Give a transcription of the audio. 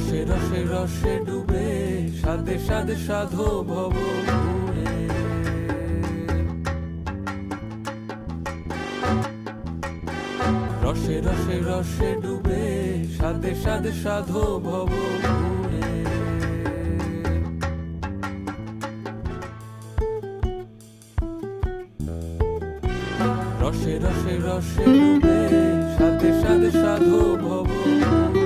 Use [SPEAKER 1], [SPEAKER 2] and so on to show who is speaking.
[SPEAKER 1] রসে রসে রসে ডুবে সাদে সাদে সাধো ভব ঘুরে। রসে রসে রসে ডুবে সাদে সাদে সাধো ভব ঘুরে। রসে রসে রসে ডুবে সাদে সাদে সাধো ভব ঘুরে।